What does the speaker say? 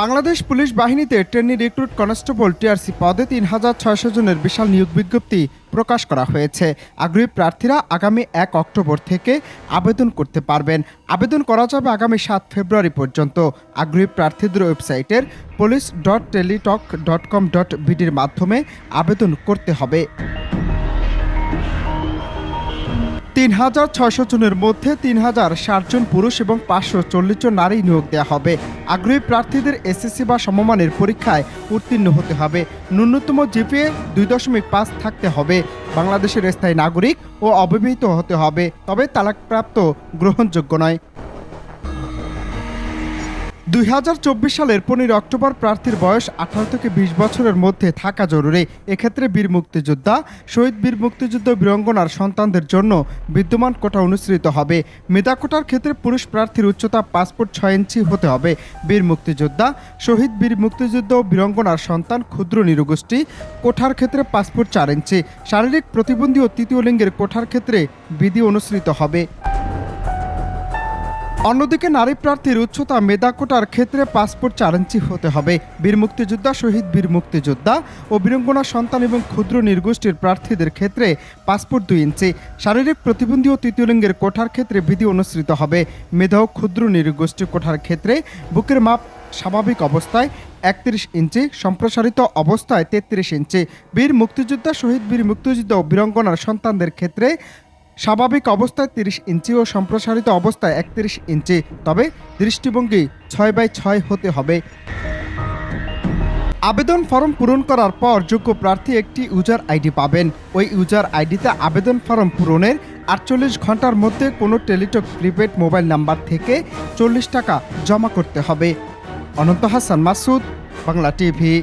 Bangladesh police বাহিনীতে trainee recruit constable TRC পদে ৩,৬০০ জনের বিশাল নিয়োগ বিজ্ঞপ্তি প্রকাশ করা হয়েছে। আগ্রহী প্রার্থীরা আগামী ১ অক্টোবর থেকে আবেদন করতে পারবেন। আবেদন করা যাবে আগামী ৭ ফেব্রুয়ারি পর্যন্ত। আগ্রহী প্রার্থীদের ওয়েবসাইটের police.teletalk.com.bdর মাধ্যমে আবেদন করতে হবে। ৩,৬০০ জনের মধ্যে ৩,০৬০ জন পুরুষ এবং ৫৪০ জন নারী নিয়োগ দেওয়া হবে। আগ্রহী প্রার্থীদের এসএসসি বা সমমানের পরীক্ষায় উত্তীর্ণ হতে হবে। ন্যূনতম জিপিএ ২.৫ থাকতে হবে। বাংলাদেশের স্থায়ী নাগরিক ও অবিবাহিত হতে হবে, তবে তালাকপ্রাপ্ত গ্রহণযোগ্য নয়। ২০২৪ সালের ১৫ অক্টোবর প্রার্থীর বয়স ১৮ থেকে ২০ বছরের মধ্যে থাকা জরুরি। এক্ষেত্রে বীর মুক্তিযোদ্ধা, শহীদ বীর মুক্তিযুদ্ধ, বীরাঙ্গনার সন্তানদের জন্য বিদ্যমান কোটা অনুসৃত হবে। মেধা কোটার ক্ষেত্রে পুরুষ প্রার্থীর উচ্চতা ৫ ফুট ৬ ইঞ্চি হতে হবে। বীর মুক্তিযোদ্ধা, শহীদ বীর মুক্তিযুদ্ধ ও বীরাঙ্গনার সন্তান, ক্ষুদ্র নৃগোষ্ঠী কোঠার ক্ষেত্রে ৫ ফুট ৪ ইঞ্চি। শারীরিক প্রতিবন্ধী ও তৃতীয় লিঙ্গের কোঠার ক্ষেত্রে বিধি অনুসৃত হবে। অন্যদিকে নারী প্রার্থীর উচ্চতা মেধা কোটার ক্ষেত্রে ৫ ফুট ৪ ইঞ্চি হতে হবে। বীর মুক্তিযোদ্ধা, শহীদ বীর মুক্তিযোদ্ধা ও বীরাঙ্গনা সন্তান এবং ক্ষুদ্র নৃগোষ্ঠীর প্রার্থীদের ক্ষেত্রে ৫ ফুট ২ ইঞ্চি। শারীরিক প্রতিবন্ধী ও তৃতীয় লিঙ্গের কোঠার ক্ষেত্রে বিধি অনুসৃত হবে। মেধা ও ক্ষুদ্র নৃগোষ্ঠী কোঠার ক্ষেত্রে বুকের মাপ স্বাভাবিক অবস্থায় ৩১ ইঞ্চি, সম্প্রসারিত অবস্থায় ৩৩ ইঞ্চি। বীর মুক্তিযোদ্ধা, শহীদ বীর মুক্তিযোদ্ধা ও বীরাঙ্গনার সন্তানদের ক্ষেত্রে স্বাভাবিক অবস্থায় ৩০ ইঞ্চি ও সম্প্রসারিত অবস্থায় ৩১ ইঞ্চি, তবে দৃষ্টিভঙ্গি ৬/৬ হতে হবে। আবেদন ফর্ম পূরণ করার পর যোগ্য প্রার্থী একটি ইউজার আইডি পাবেন। ওই ইউজার আইডিতে আবেদন ফর্ম পূরণের ৪৮ ঘন্টার মধ্যে কোনো টেলিটক প্রিপেড মোবাইল নাম্বার থেকে ৪০ টাকা জমা করতে হবে। অনন্ত হাসান মাসুদ, বাংলা টিভি।